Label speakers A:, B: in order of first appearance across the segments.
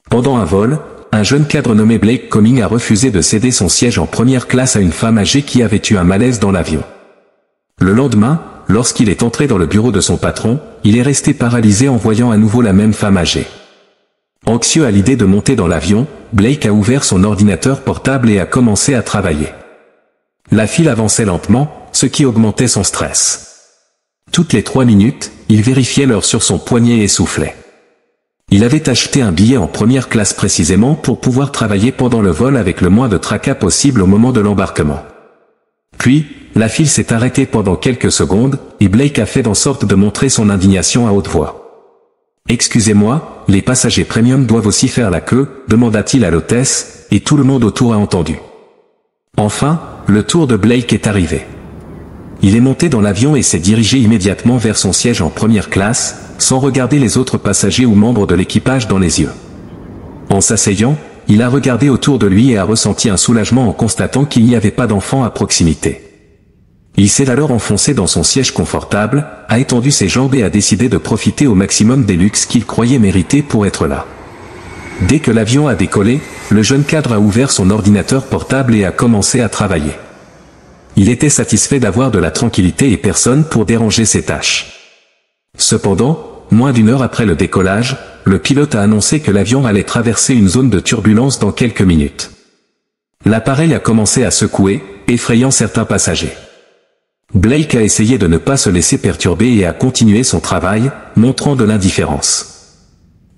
A: Pendant un vol, un jeune cadre nommé Blake Cumming a refusé de céder son siège en première classe à une femme âgée qui avait eu un malaise dans l'avion. Le lendemain, lorsqu'il est entré dans le bureau de son patron, il est resté paralysé en voyant à nouveau la même femme âgée. Anxieux à l'idée de monter dans l'avion, Blake a ouvert son ordinateur portable et a commencé à travailler. La file avançait lentement, ce qui augmentait son stress. Toutes les 3 minutes, il vérifiait l'heure sur son poignet et soufflait. Il avait acheté un billet en première classe précisément pour pouvoir travailler pendant le vol avec le moins de tracas possible au moment de l'embarquement. Puis, la file s'est arrêtée pendant quelques secondes, et Blake a fait en sorte de montrer son indignation à haute voix. « Excusez-moi, les passagers premium doivent aussi faire la queue », demanda-t-il à l'hôtesse, et tout le monde autour a entendu. Enfin, le tour de Blake est arrivé. Il est monté dans l'avion et s'est dirigé immédiatement vers son siège en première classe, sans regarder les autres passagers ou membres de l'équipage dans les yeux. En s'asseyant, il a regardé autour de lui et a ressenti un soulagement en constatant qu'il n'y avait pas d'enfant à proximité. Il s'est alors enfoncé dans son siège confortable, a étendu ses jambes et a décidé de profiter au maximum des luxes qu'il croyait mériter pour être là. Dès que l'avion a décollé, le jeune cadre a ouvert son ordinateur portable et a commencé à travailler. Il était satisfait d'avoir de la tranquillité et personne pour déranger ses tâches. Cependant, moins d'une heure après le décollage, le pilote a annoncé que l'avion allait traverser une zone de turbulence dans quelques minutes. L'appareil a commencé à secouer, effrayant certains passagers. Blake a essayé de ne pas se laisser perturber et a continué son travail, montrant de l'indifférence.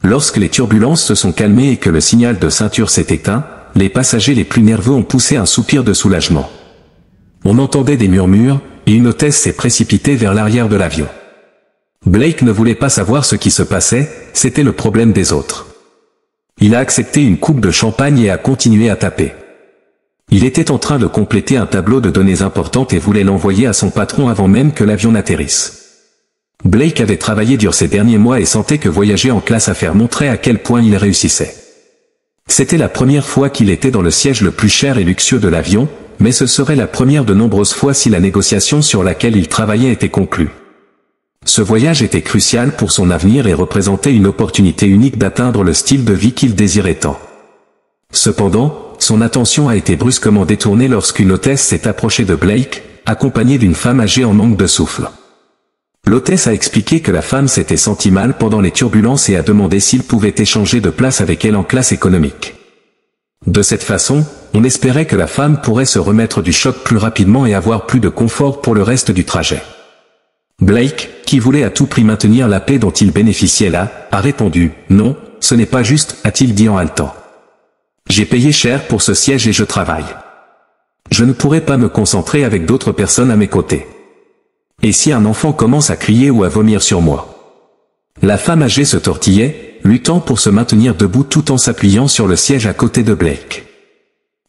A: Lorsque les turbulences se sont calmées et que le signal de ceinture s'est éteint, les passagers les plus nerveux ont poussé un soupir de soulagement. On entendait des murmures, et une hôtesse s'est précipitée vers l'arrière de l'avion. Blake ne voulait pas savoir ce qui se passait, c'était le problème des autres. Il a accepté une coupe de champagne et a continué à taper. Il était en train de compléter un tableau de données importantes et voulait l'envoyer à son patron avant même que l'avion n'atterrisse. Blake avait travaillé dur ces derniers mois et sentait que voyager en classe affaires montrait à quel point il réussissait. C'était la première fois qu'il était dans le siège le plus cher et luxueux de l'avion, mais ce serait la première de nombreuses fois si la négociation sur laquelle il travaillait était conclue. Ce voyage était crucial pour son avenir et représentait une opportunité unique d'atteindre le style de vie qu'il désirait tant. Cependant, son attention a été brusquement détournée lorsqu'une hôtesse s'est approchée de Blake, accompagnée d'une femme âgée en manque de souffle. L'hôtesse a expliqué que la femme s'était sentie mal pendant les turbulences et a demandé s'il pouvait échanger de place avec elle en classe économique. De cette façon, on espérait que la femme pourrait se remettre du choc plus rapidement et avoir plus de confort pour le reste du trajet. Blake, qui voulait à tout prix maintenir la paix dont il bénéficiait là, a répondu « Non, ce n'est pas juste », a-t-il dit en haletant. « J'ai payé cher pour ce siège et je travaille. Je ne pourrai pas me concentrer avec d'autres personnes à mes côtés. Et si un enfant commence à crier ou à vomir sur moi ?» La femme âgée se tortillait, luttant pour se maintenir debout tout en s'appuyant sur le siège à côté de Blake.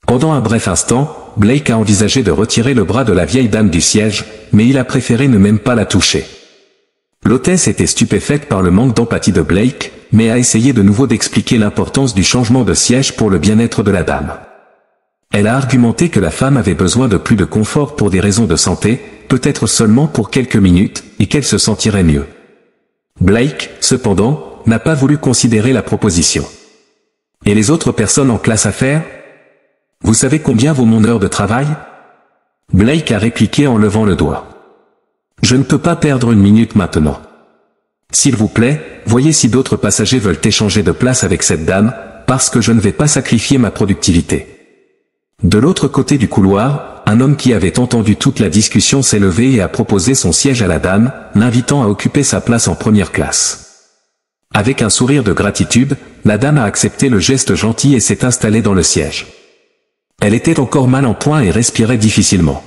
A: Pendant un bref instant, Blake a envisagé de retirer le bras de la vieille dame du siège, mais il a préféré ne même pas la toucher. L'hôtesse était stupéfaite par le manque d'empathie de Blake, mais a essayé de nouveau d'expliquer l'importance du changement de siège pour le bien-être de la dame. Elle a argumenté que la femme avait besoin de plus de confort pour des raisons de santé, peut-être seulement pour quelques minutes, et qu'elle se sentirait mieux. Blake, cependant, n'a pas voulu considérer la proposition. Et les autres personnes en classe affaires ? Vous savez combien vaut mon heure de travail ? Blake a répliqué en levant le doigt. Je ne peux pas perdre une minute maintenant. S'il vous plaît, voyez si d'autres passagers veulent échanger de place avec cette dame, parce que je ne vais pas sacrifier ma productivité. De l'autre côté du couloir, un homme qui avait entendu toute la discussion s'est levé et a proposé son siège à la dame, l'invitant à occuper sa place en première classe. Avec un sourire de gratitude, la dame a accepté le geste gentil et s'est installée dans le siège. Elle était encore mal en point et respirait difficilement.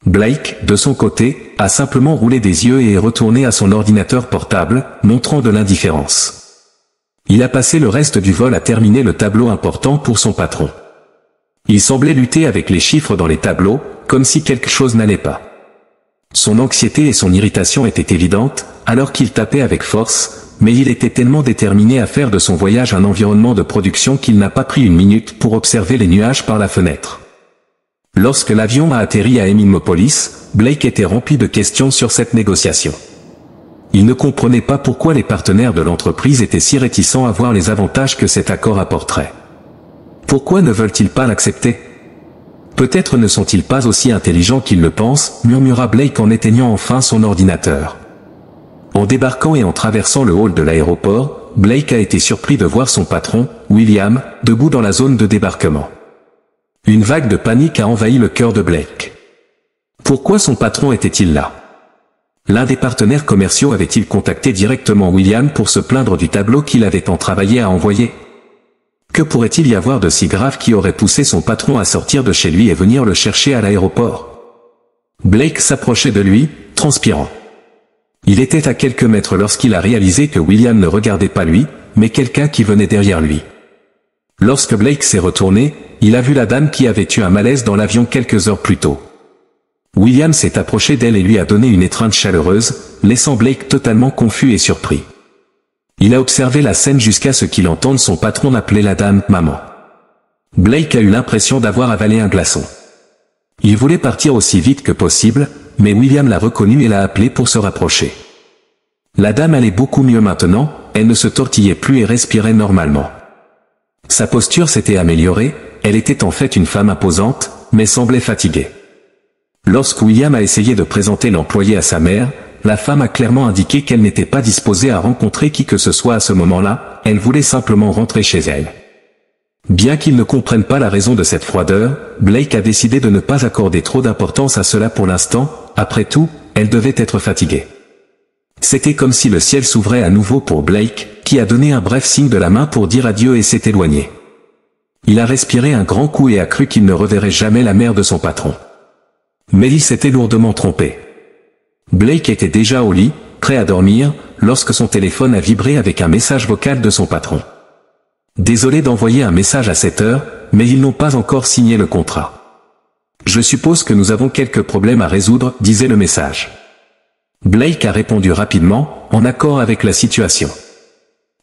A: Blake, de son côté, a simplement roulé des yeux et est retourné à son ordinateur portable, montrant de l'indifférence. Il a passé le reste du vol à terminer le tableau important pour son patron. Il semblait lutter avec les chiffres dans les tableaux, comme si quelque chose n'allait pas. Son anxiété et son irritation étaient évidentes, alors qu'il tapait avec force, mais il était tellement déterminé à faire de son voyage un environnement de production qu'il n'a pas pris une minute pour observer les nuages par la fenêtre. Lorsque l'avion a atterri à Hemimopolis, Blake était rempli de questions sur cette négociation. Il ne comprenait pas pourquoi les partenaires de l'entreprise étaient si réticents à voir les avantages que cet accord apporterait. Pourquoi ne veulent-ils pas l'accepter? Peut-être ne sont-ils pas aussi intelligents qu'ils le pensent, murmura Blake en éteignant enfin son ordinateur. En débarquant et en traversant le hall de l'aéroport, Blake a été surpris de voir son patron, William, debout dans la zone de débarquement. Une vague de panique a envahi le cœur de Blake. Pourquoi son patron était-il là? L'un des partenaires commerciaux avait-il contacté directement William pour se plaindre du tableau qu'il avait tant travaillé à envoyer? Que pourrait-il y avoir de si grave qui aurait poussé son patron à sortir de chez lui et venir le chercher à l'aéroport? Blake s'approchait de lui, transpirant. Il était à quelques mètres lorsqu'il a réalisé que William ne regardait pas lui, mais quelqu'un qui venait derrière lui. Lorsque Blake s'est retourné, il a vu la dame qui avait eu un malaise dans l'avion quelques heures plus tôt. William s'est approché d'elle et lui a donné une étreinte chaleureuse, laissant Blake totalement confus et surpris. Il a observé la scène jusqu'à ce qu'il entende son patron appeler la dame « maman ». Blake a eu l'impression d'avoir avalé un glaçon. Il voulait partir aussi vite que possible, mais William l'a reconnu et l'a appelé pour se rapprocher. La dame allait beaucoup mieux maintenant, elle ne se tortillait plus et respirait normalement. Sa posture s'était améliorée, elle était en fait une femme imposante, mais semblait fatiguée. Lorsque William a essayé de présenter l'employé à sa mère, la femme a clairement indiqué qu'elle n'était pas disposée à rencontrer qui que ce soit à ce moment-là, elle voulait simplement rentrer chez elle. Bien qu'il ne comprenne pas la raison de cette froideur, Blake a décidé de ne pas accorder trop d'importance à cela pour l'instant, après tout, elle devait être fatiguée. C'était comme si le ciel s'ouvrait à nouveau pour Blake, qui a donné un bref signe de la main pour dire adieu et s'est éloigné. Il a respiré un grand coup et a cru qu'il ne reverrait jamais la mère de son patron. Mais il s'était lourdement trompé. Blake était déjà au lit, prêt à dormir, lorsque son téléphone a vibré avec un message vocal de son patron. Désolé d'envoyer un message à cette heure, mais ils n'ont pas encore signé le contrat. Je suppose que nous avons quelques problèmes à résoudre, disait le message. Blake a répondu rapidement, en accord avec la situation.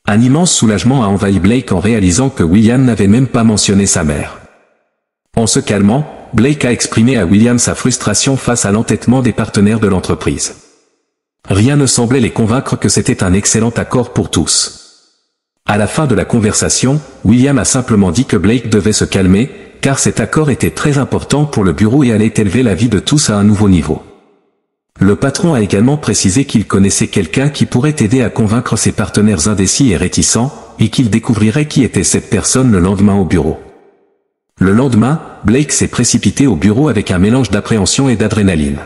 A: Un immense soulagement a envahi Blake en réalisant que William n'avait même pas mentionné sa mère. En se calmant, Blake a exprimé à William sa frustration face à l'entêtement des partenaires de l'entreprise. Rien ne semblait les convaincre que c'était un excellent accord pour tous. À la fin de la conversation, William a simplement dit que Blake devait se calmer, car cet accord était très important pour le bureau et allait élever la vie de tous à un nouveau niveau. Le patron a également précisé qu'il connaissait quelqu'un qui pourrait aider à convaincre ses partenaires indécis et réticents, et qu'il découvrirait qui était cette personne le lendemain au bureau. Le lendemain, Blake s'est précipité au bureau avec un mélange d'appréhension et d'adrénaline.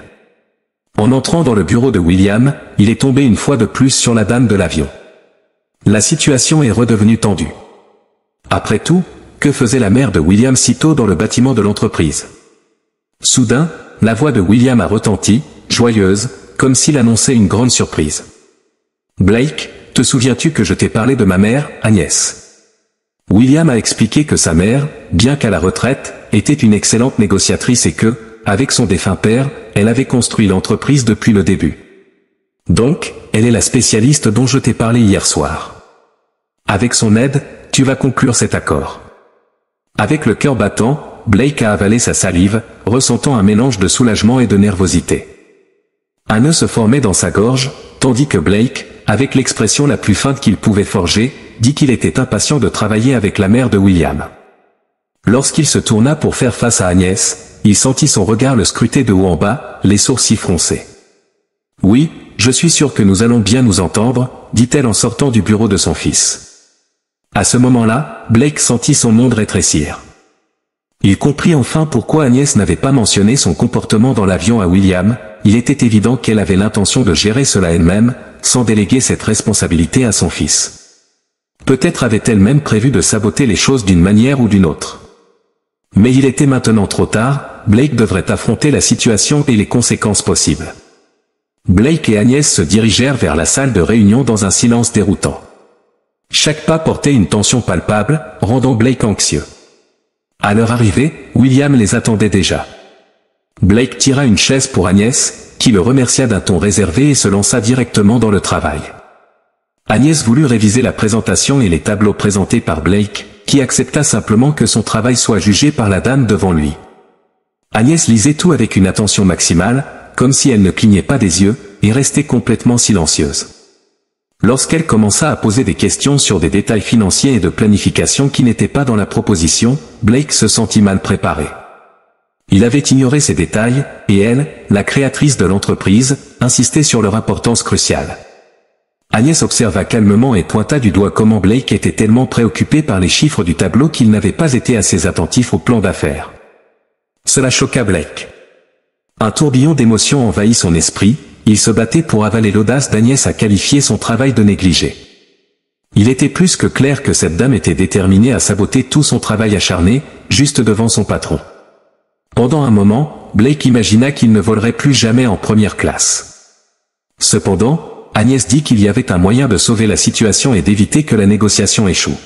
A: En entrant dans le bureau de William, il est tombé une fois de plus sur la dame de l'avion. La situation est redevenue tendue. Après tout, que faisait la mère de William si tôt dans le bâtiment de l'entreprise? Soudain, la voix de William a retenti, joyeuse, comme s'il annonçait une grande surprise. « Blake, te souviens-tu que je t'ai parlé de ma mère, Agnès ?» William a expliqué que sa mère, bien qu'à la retraite, était une excellente négociatrice et que, avec son défunt père, elle avait construit l'entreprise depuis le début. Donc, elle est la spécialiste dont je t'ai parlé hier soir. Avec son aide, tu vas conclure cet accord. Avec le cœur battant, Blake a avalé sa salive, ressentant un mélange de soulagement et de nervosité. Un nœud se formait dans sa gorge, tandis que Blake, avec l'expression la plus feinte qu'il pouvait forger, dit qu'il était impatient de travailler avec la mère de William. Lorsqu'il se tourna pour faire face à Agnès, il sentit son regard le scruter de haut en bas, les sourcils froncés. « Oui, je suis sûr que nous allons bien nous entendre, » dit-elle en sortant du bureau de son fils. À ce moment-là, Blake sentit son monde rétrécir. Il comprit enfin pourquoi Agnès n'avait pas mentionné son comportement dans l'avion à William. Il était évident qu'elle avait l'intention de gérer cela elle-même, sans déléguer cette responsabilité à son fils. Peut-être avait-elle même prévu de saboter les choses d'une manière ou d'une autre. Mais il était maintenant trop tard, Blake devrait affronter la situation et les conséquences possibles. Blake et Agnès se dirigèrent vers la salle de réunion dans un silence déroutant. Chaque pas portait une tension palpable, rendant Blake anxieux. À leur arrivée, William les attendait déjà. Blake tira une chaise pour Agnès, qui le remercia d'un ton réservé et se lança directement dans le travail. Agnès voulut réviser la présentation et les tableaux présentés par Blake, qui accepta simplement que son travail soit jugé par la dame devant lui. Agnès lisait tout avec une attention maximale, comme si elle ne clignait pas des yeux, et restait complètement silencieuse. Lorsqu'elle commença à poser des questions sur des détails financiers et de planification qui n'étaient pas dans la proposition, Blake se sentit mal préparé. Il avait ignoré ces détails, et elle, la créatrice de l'entreprise, insistait sur leur importance cruciale. Agnès observa calmement et pointa du doigt comment Blake était tellement préoccupé par les chiffres du tableau qu'il n'avait pas été assez attentif au plan d'affaires. Cela choqua Blake. Un tourbillon d'émotions envahit son esprit, il se battait pour avaler l'audace d'Agnès à qualifier son travail de négligé. Il était plus que clair que cette dame était déterminée à saboter tout son travail acharné, juste devant son patron. Pendant un moment, Blake imagina qu'il ne volerait plus jamais en première classe. Cependant, Agnès dit qu'il y avait un moyen de sauver la situation et d'éviter que la négociation échoue.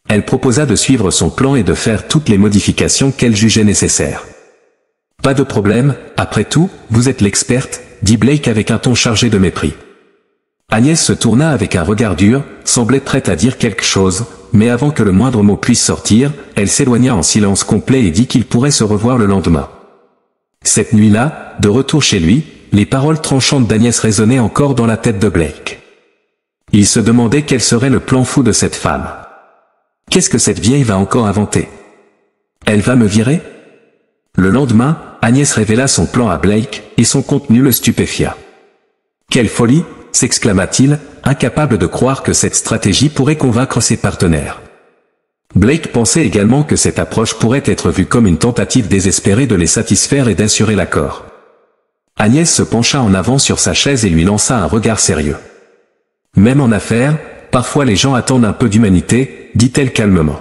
A: Elle proposa de suivre son plan et de faire toutes les modifications qu'elle jugeait nécessaires. « Pas de problème, après tout, vous êtes l'experte », dit Blake avec un ton chargé de mépris. Agnès se tourna avec un regard dur, semblait prête à dire quelque chose, mais avant que le moindre mot puisse sortir, elle s'éloigna en silence complet et dit qu'il pourrait se revoir le lendemain. Cette nuit-là, de retour chez lui, les paroles tranchantes d'Agnès résonnaient encore dans la tête de Blake. Il se demandait quel serait le plan fou de cette femme. Qu'est-ce que cette vieille va encore inventer? Elle va me virer? Le lendemain, Agnès révéla son plan à Blake, et son contenu le stupéfia. « Quelle folie !» s'exclama-t-il, incapable de croire que cette stratégie pourrait convaincre ses partenaires. Blake pensait également que cette approche pourrait être vue comme une tentative désespérée de les satisfaire et d'assurer l'accord. Agnès se pencha en avant sur sa chaise et lui lança un regard sérieux. « Même en affaires, parfois les gens attendent un peu d'humanité, dit-elle calmement.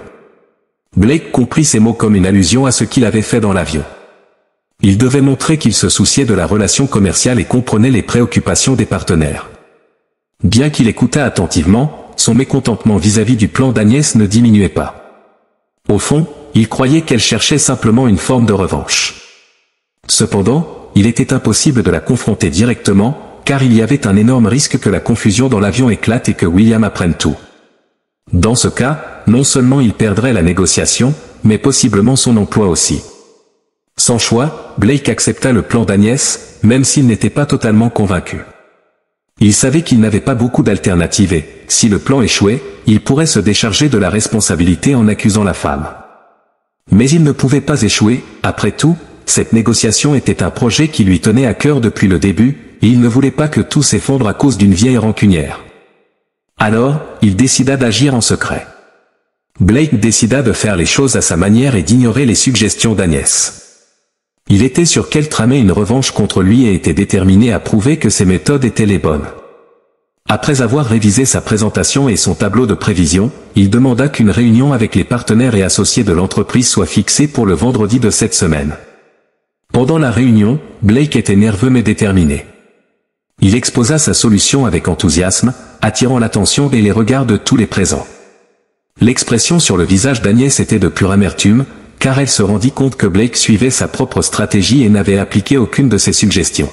A: Blake comprit ces mots comme une allusion à ce qu'il avait fait dans l'avion. Il devait montrer qu'il se souciait de la relation commerciale et comprenait les préoccupations des partenaires. Bien qu'il écoutât attentivement, son mécontentement vis-à-vis du plan d'Agnès ne diminuait pas. Au fond, il croyait qu'elle cherchait simplement une forme de revanche. Cependant, il était impossible de la confronter directement, car il y avait un énorme risque que la confusion dans l'avion éclate et que William apprenne tout. Dans ce cas, non seulement il perdrait la négociation, mais possiblement son emploi aussi. Sans choix, Blake accepta le plan d'Agnès, même s'il n'était pas totalement convaincu. Il savait qu'il n'avait pas beaucoup d'alternatives et, si le plan échouait, il pourrait se décharger de la responsabilité en accusant la femme. Mais il ne pouvait pas échouer, après tout, cette négociation était un projet qui lui tenait à cœur depuis le début, et il ne voulait pas que tout s'effondre à cause d'une vieille rancunière. Alors, il décida d'agir en secret. Blake décida de faire les choses à sa manière et d'ignorer les suggestions d'Agnès. Il était sûr qu'elle tramait une revanche contre lui et était déterminé à prouver que ses méthodes étaient les bonnes. Après avoir révisé sa présentation et son tableau de prévision, il demanda qu'une réunion avec les partenaires et associés de l'entreprise soit fixée pour le vendredi de cette semaine. Pendant la réunion, Blake était nerveux mais déterminé. Il exposa sa solution avec enthousiasme, attirant l'attention et les regards de tous les présents. L'expression sur le visage d'Agnès était de pure amertume, car elle se rendit compte que Blake suivait sa propre stratégie et n'avait appliqué aucune de ses suggestions.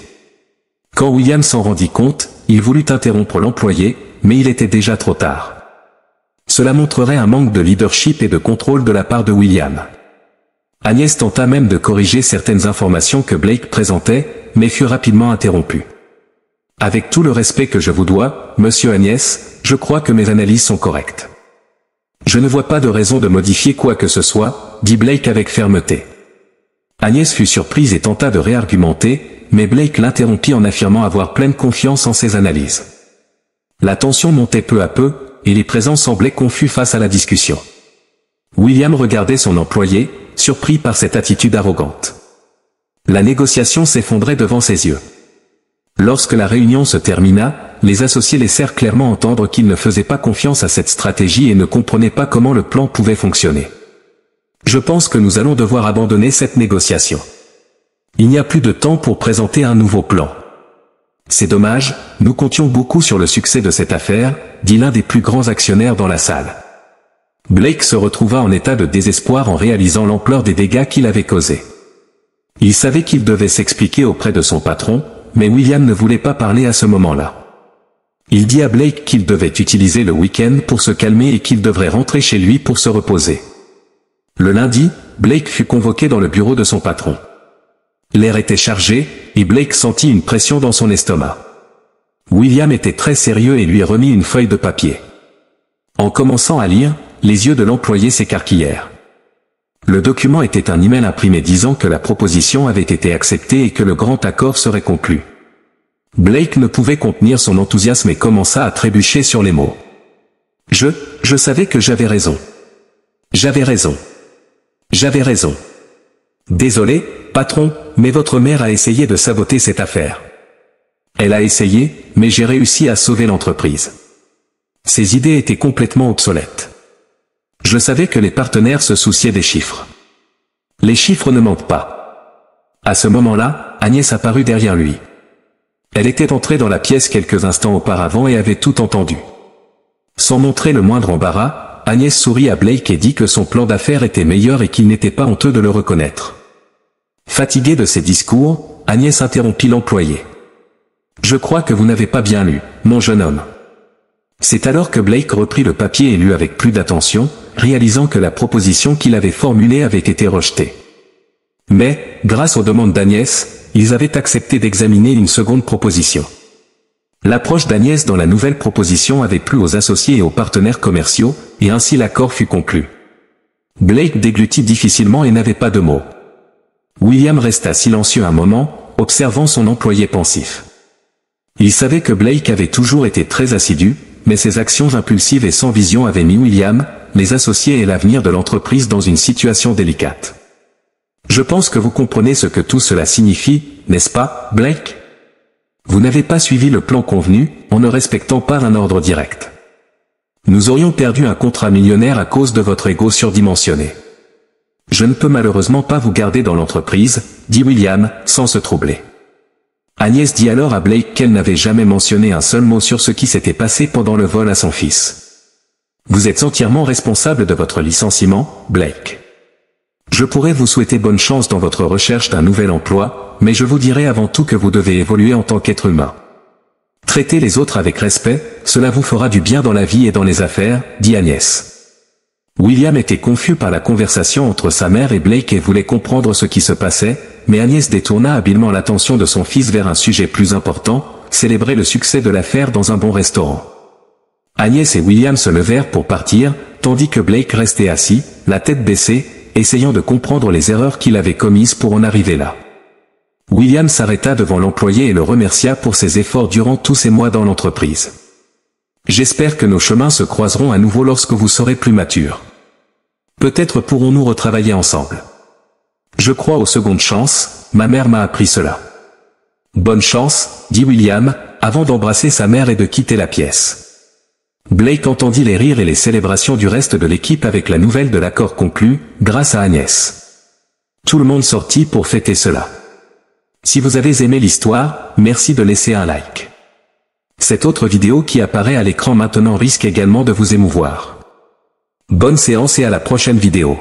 A: Quand William s'en rendit compte, il voulut interrompre l'employé, mais il était déjà trop tard. Cela montrerait un manque de leadership et de contrôle de la part de William. Agnès tenta même de corriger certaines informations que Blake présentait, mais fut rapidement interrompue. « Avec tout le respect que je vous dois, monsieur Agnès, je crois que mes analyses sont correctes. Je ne vois pas de raison de modifier quoi que ce soit, dit Blake avec fermeté. Agnès fut surprise et tenta de réargumenter, mais Blake l'interrompit en affirmant avoir pleine confiance en ses analyses. La tension montait peu à peu, et les présents semblaient confus face à la discussion. William regardait son employé, surpris par cette attitude arrogante. La négociation s'effondrait devant ses yeux. Lorsque la réunion se termina, les associés laissèrent clairement entendre qu'ils ne faisaient pas confiance à cette stratégie et ne comprenaient pas comment le plan pouvait fonctionner. « Je pense que nous allons devoir abandonner cette négociation. Il n'y a plus de temps pour présenter un nouveau plan. C'est dommage, nous comptions beaucoup sur le succès de cette affaire, dit l'un des plus grands actionnaires dans la salle. Blake se retrouva en état de désespoir en réalisant l'ampleur des dégâts qu'il avait causés. Il savait qu'il devait s'expliquer auprès de son patron, mais William ne voulait pas parler à ce moment-là. Il dit à Blake qu'il devait utiliser le week-end pour se calmer et qu'il devrait rentrer chez lui pour se reposer. Le lundi, Blake fut convoqué dans le bureau de son patron. L'air était chargé, et Blake sentit une pression dans son estomac. William était très sérieux et lui remit une feuille de papier. En commençant à lire, les yeux de l'employé s'écarquillèrent. Le document était un email imprimé disant que la proposition avait été acceptée et que le grand accord serait conclu. Blake ne pouvait contenir son enthousiasme et commença à trébucher sur les mots. Je savais que j'avais raison. J'avais raison. J'avais raison. Désolé, patron, mais votre mère a essayé de saboter cette affaire. Elle a essayé, mais j'ai réussi à sauver l'entreprise. Ses idées étaient complètement obsolètes. Je savais que les partenaires se souciaient des chiffres. Les chiffres ne mentent pas. À ce moment-là, Agnès apparut derrière lui. Elle était entrée dans la pièce quelques instants auparavant et avait tout entendu. Sans montrer le moindre embarras, Agnès sourit à Blake et dit que son plan d'affaires était meilleur et qu'il n'était pas honteux de le reconnaître. Fatigué de ses discours, Agnès interrompit l'employé. « Je crois que vous n'avez pas bien lu, mon jeune homme. » C'est alors que Blake reprit le papier et lut avec plus d'attention, réalisant que la proposition qu'il avait formulée avait été rejetée. Mais, grâce aux demandes d'Agnès, ils avaient accepté d'examiner une seconde proposition. L'approche d'Agnès dans la nouvelle proposition avait plu aux associés et aux partenaires commerciaux, et ainsi l'accord fut conclu. Blake déglutit difficilement et n'avait pas de mots. William resta silencieux un moment, observant son employé pensif. Il savait que Blake avait toujours été très assidu, mais ses actions impulsives et sans vision avaient mis William, les associés et l'avenir de l'entreprise dans une situation délicate. « Je pense que vous comprenez ce que tout cela signifie, n'est-ce pas, Blake ? Vous n'avez pas suivi le plan convenu, en ne respectant pas un ordre direct. Nous aurions perdu un contrat millionnaire à cause de votre ego surdimensionné. Je ne peux malheureusement pas vous garder dans l'entreprise, dit William, sans se troubler. Agnès dit alors à Blake qu'elle n'avait jamais mentionné un seul mot sur ce qui s'était passé pendant le vol à son fils. Vous êtes entièrement responsable de votre licenciement, Blake. Je pourrais vous souhaiter bonne chance dans votre recherche d'un nouvel emploi, mais je vous dirai avant tout que vous devez évoluer en tant qu'être humain. Traitez les autres avec respect, cela vous fera du bien dans la vie et dans les affaires, dit Agnès. William était confus par la conversation entre sa mère et Blake et voulait comprendre ce qui se passait, mais Agnès détourna habilement l'attention de son fils vers un sujet plus important, célébrer le succès de l'affaire dans un bon restaurant. Agnès et William se levèrent pour partir, tandis que Blake restait assis, la tête baissée, essayant de comprendre les erreurs qu'il avait commises pour en arriver là. William s'arrêta devant l'employé et le remercia pour ses efforts durant tous ces mois dans l'entreprise. « J'espère que nos chemins se croiseront à nouveau lorsque vous serez plus mature. Peut-être pourrons-nous retravailler ensemble. Je crois aux secondes chances, ma mère m'a appris cela. » « Bonne chance, dit William, avant d'embrasser sa mère et de quitter la pièce. Blake entendit les rires et les célébrations du reste de l'équipe avec la nouvelle de l'accord conclu, grâce à Agnès. Tout le monde sortit pour fêter cela. Si vous avez aimé l'histoire, merci de laisser un like. Cette autre vidéo qui apparaît à l'écran maintenant risque également de vous émouvoir. Bonne séance et à la prochaine vidéo.